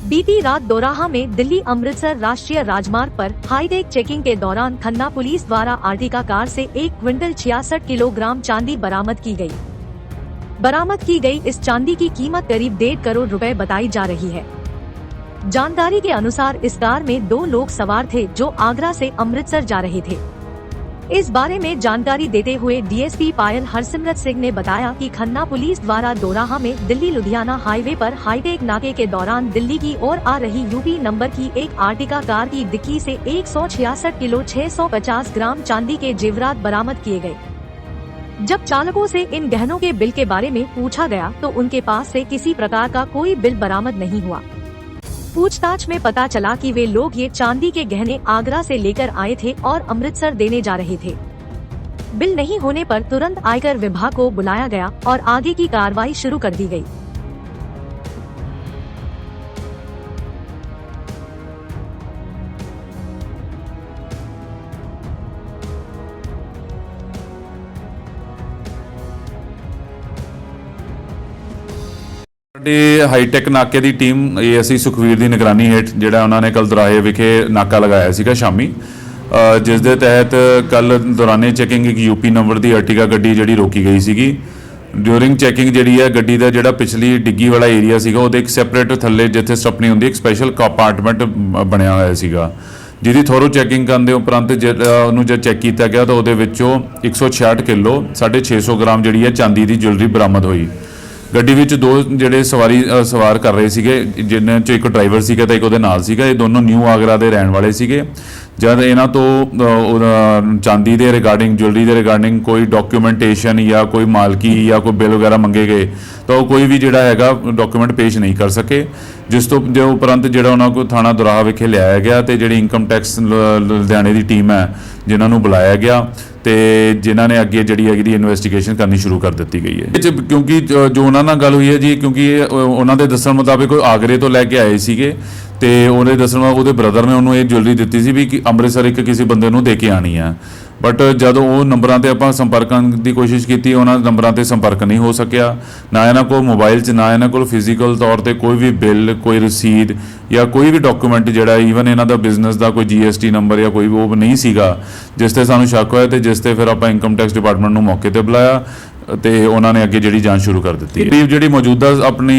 बीती रात दोराहा में दिल्ली अमृतसर राष्ट्रीय राजमार्ग पर हाईटेक चेकिंग के दौरान खन्ना पुलिस द्वारा आर्टिका कार से 1 क्विंटल 66 किलोग्राम चांदी बरामद की गई। बरामद की गई इस चांदी की कीमत करीब 1.5 करोड़ रुपए बताई जा रही है। जानकारी के अनुसार इस कार में 2 लोग सवार थे जो आगरा से अमृतसर जा रहे थे। इस बारे में जानकारी देते हुए डीएसपी पायल हरसिमरत सिंह ने बताया कि खन्ना पुलिस द्वारा दोराहा में दिल्ली लुधियाना हाईवे पर हाईटेक नाके के दौरान दिल्ली की ओर आ रही यूपी नंबर की एक आर्टिका कार की डिक्की से 166 किलो 650 ग्राम चांदी के जेवरात बरामद किए गए। जब चालकों से इन गहनों के बिल के बारे में पूछा गया तो उनके पास से किसी प्रकार का कोई बिल बरामद नहीं हुआ। पूछताछ में पता चला कि वे लोग ये चांदी के गहने आगरा से लेकर आए थे और अमृतसर देने जा रहे थे। बिल नहीं होने पर तुरंत आयकर विभाग को बुलाया गया और आगे की कार्रवाई शुरू कर दी गई। हाईटेक नाके की टीम एएसआई सुखवीर की निगरानी हेठ जिहड़ा उन्होंने कल दोराहे विखे नाका लगाया सीगा शामी, जिस दे तहत कल दौराने चैकिंग एक यूपी नंबर की अर्टिगा गड्डी जिहड़ी रोकी गई सीगी। ड्यूरिंग चैकिंग जिहड़ी है गड्डी का जिहड़ा पिछली डिग्गी वाला एरिया सीगा उहदे एक सैपरेट थल्ले जिथे स्टपनी हुंदी एक स्पैशल कंपार्टमेंट बनया होया सीगा, जिहदी थोरो चैकिंग करन दे उपरंत उहनूं जद चैक किया गया तो उहदे विचों 166 किलो 650 ग्राम जिहड़ी है चांदी की ज्वैलरी बरामद हुई। गड्डी विच 2 ਜਿਹੜੇ सवार कर रहे ਸੀਗੇ, जिन्हां चों एक ड्राइवर ਸੀਗਾ ਤੇ ਇੱਕ ਉਹਦੇ ਨਾਲ ਸੀਗਾ। ਇਹ ਦੋਨੋਂ ਨਿਊ ਆਗਰਾ ਦੇ ਰਹਿਣ ਵਾਲੇ ਸੀਗੇ। जब ਇਹਨਾਂ ਤੋਂ ਚਾਂਦੀ ਦੇ ਰਿਗਾਰਡਿੰਗ ज्वैलरी ਦੇ ਰਿਗਾਰਡਿੰਗ ਕੋਈ ਡਾਕੂਮੈਂਟੇਸ਼ਨ ਜਾਂ ਕੋਈ ਮਾਲਕੀ ਜਾਂ ਕੋਈ ਬਿੱਲ ਵਗੈਰਾ ਮੰਗੇ ਗਏ ਤਾਂ ਉਹ ਕੋਈ ਵੀ ਜਿਹੜਾ ਹੈਗਾ ਡਾਕੂਮੈਂਟ ਪੇਸ਼ ਨਹੀਂ ਕਰ ਸਕੇ, ਜਿਸ ਤੋਂ ਜੋ ਉਪਰੰਤ ਜਿਹੜਾ ਉਹਨਾਂ ਕੋਲ ਥਾਣਾ ਦੁਰਾਹਾ ਵਿਖੇ ਲਿਆਇਆ ਗਿਆ ਤੇ ਜਿਹੜੀ ਇਨਕਮ ਟੈਕਸ ਲੁਧਿਆਣੇ ਦੀ ਟੀਮ ਹੈ ਜਿਨ੍ਹਾਂ ਨੂੰ ਬੁਲਾਇਆ ਗਿਆ ਤੇ ਜਿਨ੍ਹਾਂ ਨੇ ਅੱਗੇ ਜਿਹੜੀ ਹੈਗੀ ਇਨਵੈਸਟੀਗੇਸ਼ਨ ਕਰਨੀ ਸ਼ੁਰੂ ਕਰ ਦਿੱਤੀ ਗਈ ਹੈ। ਕਿਉਂਕਿ ਜੋ ਉਹਨਾਂ ਨਾਲ ਗੱਲ ਹੋਈ ਹੈ ਜੀ, ਕਿਉਂਕਿ ਉਹਨਾਂ ਦੇ ਦੱਸਣ ਮੁਤਾਬਿਕ ਉਹ ਆਗਰੇ ਤੋਂ ਲੈ ਕੇ ਆਏ ਸੀਗੇ ਤੇ ਉਹਨੇ ਦੱਸਣ ਉਹਦੇ ਬ੍ਰਦਰ ਨੇ ਉਹਨੂੰ ਇਹ ज्वैलरी ਦਿੱਤੀ ਸੀ ਵੀ ਕਿ ਅੰਮ੍ਰਿਤਸਰ ਇੱਕ ਕਿਸੇ ਬੰਦੇ ਨੂੰ ਦੇ ਕੇ ਆਣੀ ਆ। बट ਜਦੋਂ ਉਹ ਨੰਬਰਾਂ ਤੇ ਆਪਾਂ ਸੰਪਰਕ ਕਰਨ ਦੀ ਕੋਸ਼ਿਸ਼ ਕੀਤੀ ਉਹਨਾਂ ਨੰਬਰਾਂ ਤੇ ਸੰਪਰਕ ਨਹੀਂ ਹੋ ਸਕਿਆ। ਨਾ ਇਹਨਾਂ ਕੋਲ ਮੋਬਾਈਲ 'ਚ ਨਾ ਇਹਨਾਂ ਕੋਲ ਫਿਜ਼ੀਕਲ ਤੌਰ ਤੇ ਕੋਈ ਵੀ ਬਿੱਲ ਕੋਈ ਰਸੀਦ ਜਾਂ ਕੋਈ ਵੀ ਡਾਕੂਮੈਂਟ ਜਿਹੜਾ ਈਵਨ ਇਹਨਾਂ ਦਾ ਬਿਜ਼ਨਸ ਦਾ ਕੋਈ GST ਨੰਬਰ ਜਾਂ ਕੋਈ ਉਹ ਨਹੀਂ ਸੀਗਾ, ਜਿਸ ਤੇ ਸਾਨੂੰ ਸ਼ੱਕ ਹੋਇਆ ਤੇ ਜਿਸ ਤੇ ਫਿਰ ਆਪਾਂ ਇਨਕਮ ਟੈਕਸ ਡਿਪਾਰਟਮੈਂਟ ਨੂੰ ਮੌਕੇ ਤੇ ਬੁਲਾਇਆ ਤੇ ਉਹਨਾਂ ਨੇ ਅੱਗੇ ਜਿਹੜੀ ਜਾਂਚ ਸ਼ੁਰੂ ਕਰ ਦਿੱਤੀ। ਕਰੀਬ ਜਿਹੜੀ ਮੌਜੂਦਾ ਆਪਣੀ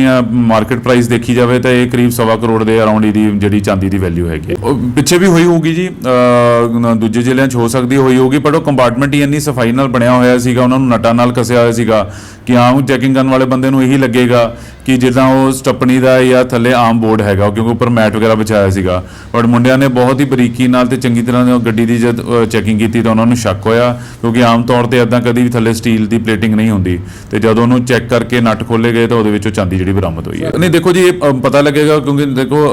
ਮਾਰਕੀਟ ਪ੍ਰਾਈਸ ਦੇਖੀ ਜਾਵੇ ਤਾਂ ਇਹ ਕਰੀਬ 1.25 ਕਰੋੜ ਦੇ ਅਰਾਊਂਡ ਇਹਦੀ ਜਿਹੜੀ ਚਾਂਦੀ ਦੀ ਵੈਲਿਊ ਹੈਗੀ। ਪਿੱਛੇ ਵੀ ਹੋਈ ਹੋਊਗੀ ਜੀ, ਦੂਜੇ ਜ਼ਿਲ੍ਹਿਆਂ 'ਚ ਹੋ ਸਕਦੀ ਹੋਈ ਹੋਊਗੀ, ਪਰ ਉਹ ਕੰਪਾਰਟਮੈਂਟ ਹੀ ਇੰਨੀ ਸਫਾਈ ਨਾਲ ਬਣਿਆ ਹੋਇਆ ਸੀਗਾ, ਉਹਨਾਂ ਨੂੰ ਨਟਾਂ ਨਾਲ ਕੱਸਿਆ ਹੋਇਆ ਸੀਗਾ ਕਿ ਆਮ ਚੈਕਿੰਗ ਕਰਨ ਵਾਲੇ ਬੰਦੇ ਨੂੰ ਇਹੀ ਲੱਗੇਗਾ ਕਿ ਜਿੱਦਾਂ ਉਹ ਸਟੱਪਣੀ ਦਾ ਜਾਂ ਥੱਲੇ ਆਮ ਬੋਰਡ ਹੈਗਾ, ਕਿਉਂਕਿ ਉੱਪਰ ਮੈਟ ਵਗੈਰਾ ਵਿਛਾਇਆ ਸੀਗਾ। ਬਟ ਮੁੰਡਿਆਂ ਨੇ ਬਹੁਤ ਹੀ ਬਰੀਕੀ ਨਾਲ ਤੇ ਚੰਗੀ ਤਰ੍ਹਾਂ ਗੱਡੀ ਦੀ ਜਦ ਚੈਕਿੰਗ ਕੀਤੀ ਤਾਂ ਉਹਨਾਂ ਨੂੰ ਸ਼ੱਕ ਹੋਇਆ, ਕਿਉਂਕਿ ਆਮ ਤੌਰ ਤੇ ਇੱਦਾਂ ਕਦੀ ਵੀ ਥੱਲੇ ਸਟੀਲ ਦੀ ਪਲੇਟਿੰਗ ਨਹੀਂ ਹੁੰਦੀ ਤੇ ਜਦੋਂ ਉਹਨੂੰ ਚੈੱਕ ਕਰਕੇ ਨਟ ਖੋਲੇ ਗਏ ਤਾਂ ਉਹਦੇ ਵਿੱਚੋਂ ਚਾਂਦੀ ਜਿਹੜੀ ਬਰਾਮਦ ਹੋਈ ਹੈ। ਨਹੀਂ ਦੇਖੋ ਜੀ, ਇਹ ਪਤਾ ਲੱਗੇਗਾ ਕਿਉਂਕਿ ਦੇਖੋ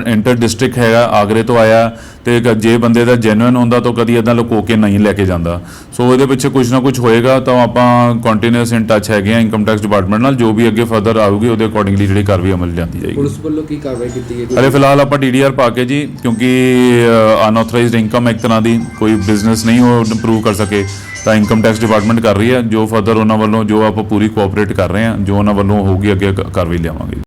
ਇੰਟਰ ਡਿਸਟ੍ਰਿਕਟ ਹੈਗਾ, ਆਗਰੇ ਤੋਂ ਆਇਆ ਤੇ ਜੇ ਬੰਦੇ ਦਾ ਜੈਨੂਇਨ ਹੁੰਦਾ ਤਾਂ ਕਦੀ ਇੱਦਾਂ ਲੁਕੋ ਕੇ ਨਹੀਂ ਲੈ ਕੇ ਜਾਂਦਾ। ਸੋ ਇਹਦੇ ਪਿੱਛੇ ਕੁਝ ਨਾ ਕੁਝ ਹੋਏਗਾ ਤਾਂ ਆਪਾਂ ਕੰਟੀਨਿਊਸ ਇਨ ਟੱਚ ਹੈਗੇ ਆ ਇਨਕਮ ਟੈਕਸ ਡਿਪਾਰਟਮੈਂਟ ਨਾਲ, ਜੋ ਵੀ ਅੱਗੇ ਫਰਦਰ ਆਊਗੀ ਉਹਦੇ ਅਕੋਰਡਿੰਗਲੀ ਜਿਹੜੀ ਕਾਰਵਾਈ ਅਮਲ ਜਾਂਦੀ ਜਾਏਗੀ। ਪੁਲਿਸ ਵੱਲੋਂ ਕੀ ਕਾਰਵਾਈ ਕੀਤੀ ਗਈ? ਅਰੇ ਫਿਲਹਾਲ ਆਪਾਂ DDR ਪਾ ਕੇ ਜੀ, ਕਿਉਂਕਿ ਅਨਆਥੋਰਾਈਜ਼ਡ ਇਨਕਮ ਇੱਕ ਤਰ੍ਹਾਂ ਦੀ ਕੋਈ ਬਿਜ਼ਨਸ ਨਹੀਂ ਉਹ ਪ੍ਰੂਵ ਕਰ ਸਕੇ ਤਾਂ ਇਨਕਮ ਟੈਕਸ ਡਿਪਾਰਟਮੈਂਟ ਕਰ ਰਹੀ ਹੈ। ਜੋ ਫਰਦਰ ਉਹਨਾਂ ਵੱਲੋਂ ਜੋ ਆਪਾਂ ਪੂਰੀ ਕੋਆਪਰੇਟ ਕਰ ਰਹੇ ਹਾਂ, ਜੋ ਉਹਨਾਂ ਵੱਲੋਂ ਹੋਊਗੀ ਅੱਗੇ ਕਾਰਵਾਈ ਲਿਆਵਾਂਗੇ।